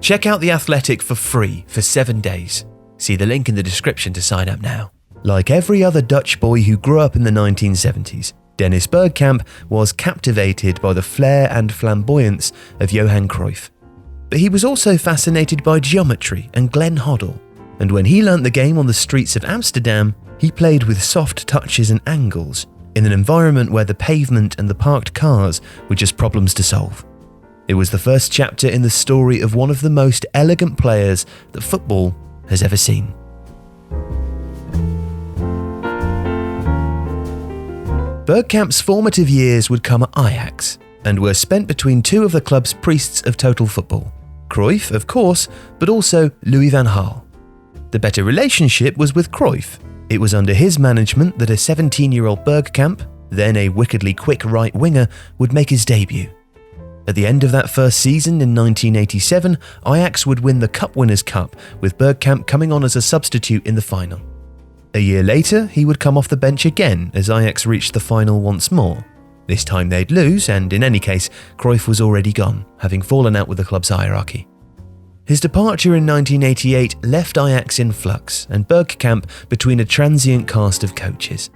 Check out The Athletic for free for 7 days. See the link in the description to sign up now. Like every other Dutch boy who grew up in the 1970s, Dennis Bergkamp was captivated by the flair and flamboyance of Johan Cruyff. But he was also fascinated by geometry and Glenn Hoddle, and when he learnt the game on the streets of Amsterdam, he played with soft touches and angles in an environment where the pavement and the parked cars were just problems to solve. It was the first chapter in the story of one of the most elegant players that football has ever seen. Bergkamp's formative years would come at Ajax and were spent between two of the club's priests of total football. Cruyff, of course, but also Louis van Gaal. The better relationship was with Cruyff. It was under his management that a 17-year-old Bergkamp, then a wickedly quick right winger, would make his debut. At the end of that first season in 1987, Ajax would win the Cup Winners' Cup, with Bergkamp coming on as a substitute in the final. A year later, he would come off the bench again as Ajax reached the final once more. This time they'd lose, and in any case, Cruyff was already gone, having fallen out with the club's hierarchy. His departure in 1988 left Ajax in flux and Bergkamp between a transient cast of coaches.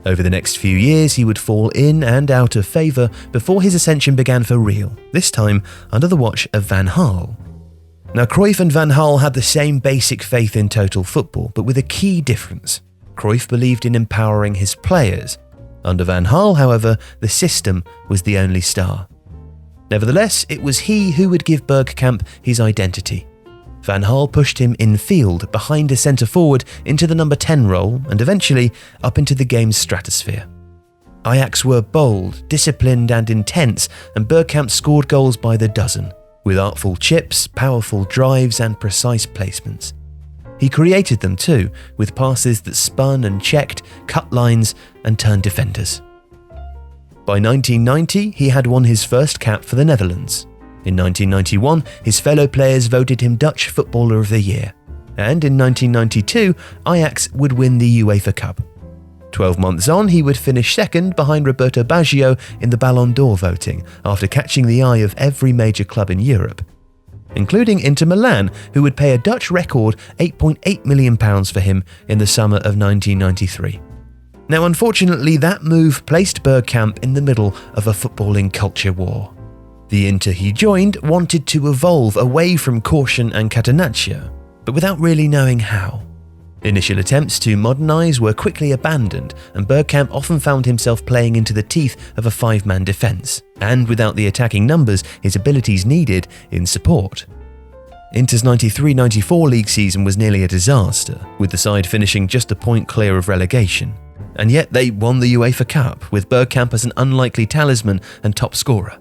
Over the next few years, he would fall in and out of favour before his ascension began for real, this time under the watch of Van Gaal. Now, Cruyff and Van Gaal had the same basic faith in total football, but with a key difference. Cruyff believed in empowering his players. Under Van Gaal, however, the system was the only star. Nevertheless, it was he who would give Bergkamp his identity. Van Gaal pushed him in field, behind a centre-forward, into the number 10 role, and eventually up into the game's stratosphere. Ajax were bold, disciplined and intense, and Bergkamp scored goals by the dozen, with artful chips, powerful drives and precise placements. He created them too, with passes that spun and checked, cut lines and turned defenders. By 1990, he had won his first cap for the Netherlands. In 1991, his fellow players voted him Dutch Footballer of the Year. And in 1992, Ajax would win the UEFA Cup. 12 months on, he would finish second behind Roberto Baggio in the Ballon d'Or voting, after catching the eye of every major club in Europe, including Inter Milan, who would pay a Dutch record £8.8 million for him in the summer of 1993. Now, unfortunately, that move placed Bergkamp in the middle of a footballing culture war. The Inter he joined wanted to evolve away from caution and catenaccio, but without really knowing how. Initial attempts to modernise were quickly abandoned, and Bergkamp often found himself playing into the teeth of a five-man defence, and without the attacking numbers his abilities needed in support. Inter's 93-94 league season was nearly a disaster, with the side finishing just a point clear of relegation. And yet they won the UEFA Cup, with Bergkamp as an unlikely talisman and top scorer.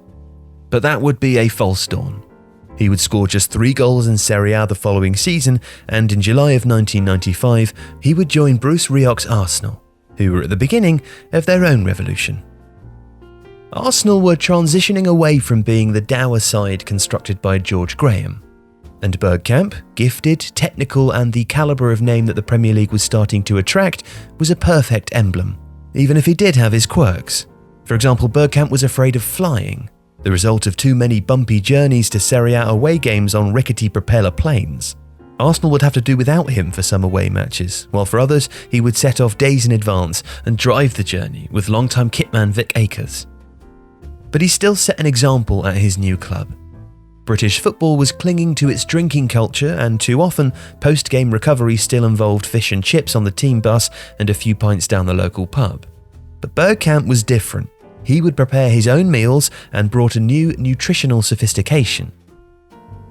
But that would be a false dawn. He would score just 3 goals in Serie A the following season, and in July of 1995, he would join Bruce Rioch's Arsenal, who were at the beginning of their own revolution. Arsenal were transitioning away from being the dour side constructed by George Graham, and Bergkamp, gifted, technical and the calibre of name that the Premier League was starting to attract, was a perfect emblem, even if he did have his quirks. For example, Bergkamp was afraid of flying, the result of too many bumpy journeys to Serie A away games on rickety propeller planes. Arsenal would have to do without him for some away matches, while for others he would set off days in advance and drive the journey with long-time kitman Vic Akers. But he still set an example at his new club. British football was clinging to its drinking culture, and too often, post-game recovery still involved fish and chips on the team bus and a few pints down the local pub. But Bergkamp was different. He would prepare his own meals and brought a new nutritional sophistication.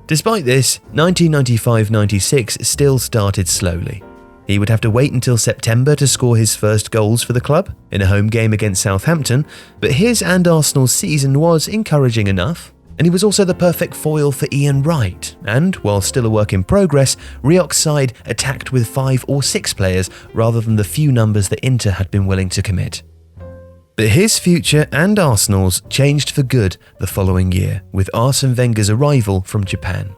Despite this, 1995-96 still started slowly. He would have to wait until September to score his first goals for the club, in a home game against Southampton, but his and Arsenal's season was encouraging enough, and he was also the perfect foil for Ian Wright, and, while still a work in progress, Rioch's side attacked with 5 or 6 players rather than the few numbers that Inter had been willing to commit. But his future and Arsenal's changed for good the following year, with Arsene Wenger's arrival from Japan.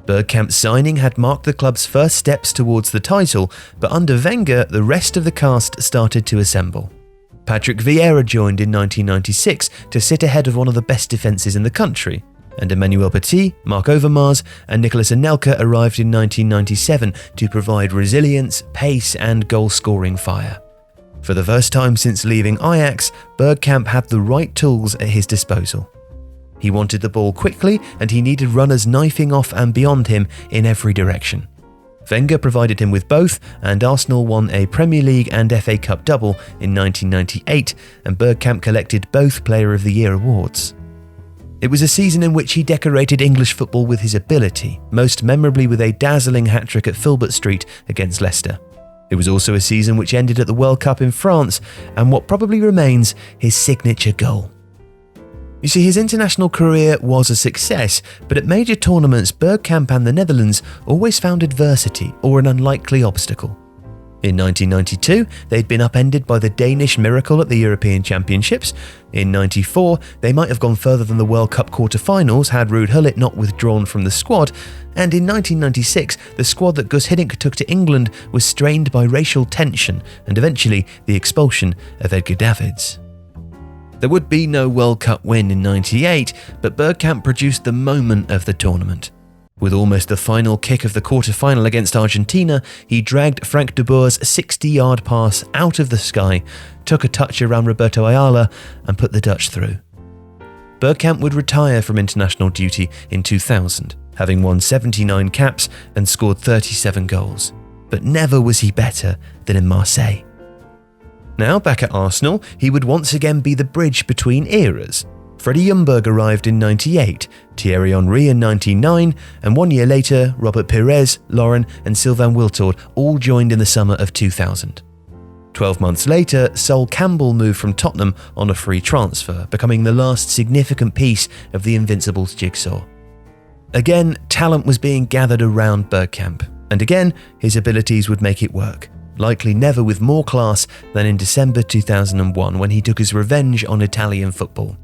Bergkamp's signing had marked the club's first steps towards the title, but under Wenger, the rest of the cast started to assemble. Patrick Vieira joined in 1996 to sit ahead of one of the best defences in the country, and Emmanuel Petit, Marc Overmars and Nicolas Anelka arrived in 1997 to provide resilience, pace and goal-scoring fire. For the first time since leaving Ajax, Bergkamp had the right tools at his disposal. He wanted the ball quickly and he needed runners knifing off and beyond him in every direction. Wenger provided him with both, and Arsenal won a Premier League and FA Cup double in 1998, and Bergkamp collected both Player of the Year awards. It was a season in which he decorated English football with his ability, most memorably with a dazzling hat-trick at Filbert Street against Leicester. It was also a season which ended at the World Cup in France, and what probably remains his signature goal. You see, his international career was a success, but at major tournaments, Bergkamp and the Netherlands always found adversity or an unlikely obstacle. In 1992, they'd been upended by the Danish miracle at the European Championships. In 94, they might have gone further than the World Cup quarter-finals had Ruud Gullit not withdrawn from the squad. And in 1996, the squad that Gus Hiddink took to England was strained by racial tension and eventually the expulsion of Edgar Davids. There would be no World Cup win in 98, but Bergkamp produced the moment of the tournament. With almost the final kick of the quarter-final against Argentina, he dragged Frank de Boer's 60-yard pass out of the sky, took a touch around Roberto Ayala and put the Dutch through. Bergkamp would retire from international duty in 2000, having won 79 caps and scored 37 goals. But never was he better than in Marseille. Now, back at Arsenal, he would once again be the bridge between eras. Freddie Ljungberg arrived in 98, Thierry Henry in 99, and 1 year later, Robert Pires, Lauren and Sylvain Wiltord all joined in the summer of 2000. 12 months later, Sol Campbell moved from Tottenham on a free transfer, becoming the last significant piece of the Invincibles jigsaw. Again, talent was being gathered around Bergkamp, and again, his abilities would make it work. Likely never with more class than in December 2001 when he took his revenge on Italian football.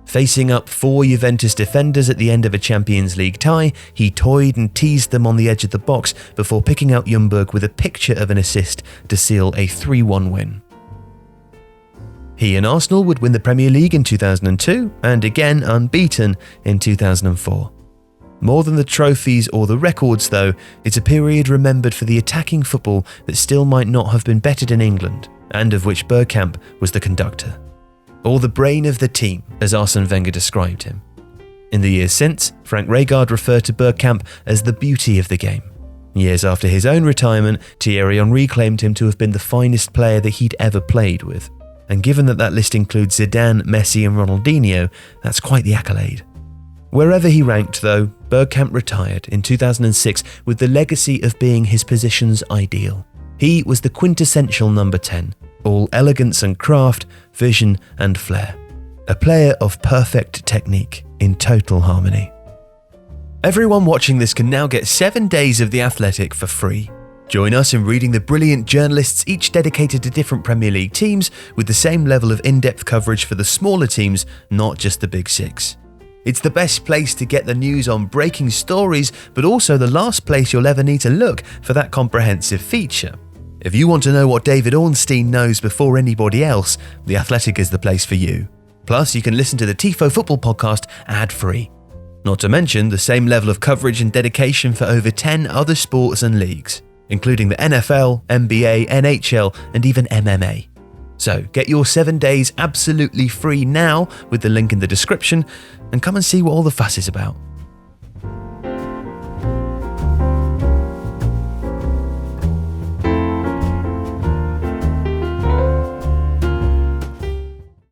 Facing up 4 Juventus defenders at the end of a Champions League tie, he toyed and teased them on the edge of the box before picking out Ljungberg with a picture of an assist to seal a 3-1 win. He and Arsenal would win the Premier League in 2002 and again unbeaten in 2004. More than the trophies or the records though, it's a period remembered for the attacking football that still might not have been bettered in England, and of which Bergkamp was the conductor. Or the brain of the team, as Arsene Wenger described him. In the years since, Frank Rijkaard referred to Bergkamp as the beauty of the game. Years after his own retirement, Thierry Henry claimed him to have been the finest player that he'd ever played with. And given that list includes Zidane, Messi and Ronaldinho, that's quite the accolade. Wherever he ranked though, Bergkamp retired in 2006 with the legacy of being his position's ideal. He was the quintessential number 10, all elegance and craft, vision and flair. A player of perfect technique in total harmony. Everyone watching this can now get 7 days of The Athletic for free. Join us in reading the brilliant journalists, each dedicated to different Premier League teams, with the same level of in-depth coverage for the smaller teams, not just the big six. It's the best place to get the news on breaking stories, but also the last place you'll ever need to look for that comprehensive feature. If you want to know what David Ornstein knows before anybody else, The Athletic is the place for you. Plus, you can listen to the Tifo Football podcast ad-free. Not to mention the same level of coverage and dedication for over 10 other sports and leagues, including the NFL, NBA, NHL, and even MMA. So get your 7 days absolutely free now with the link in the description and come and see what all the fuss is about.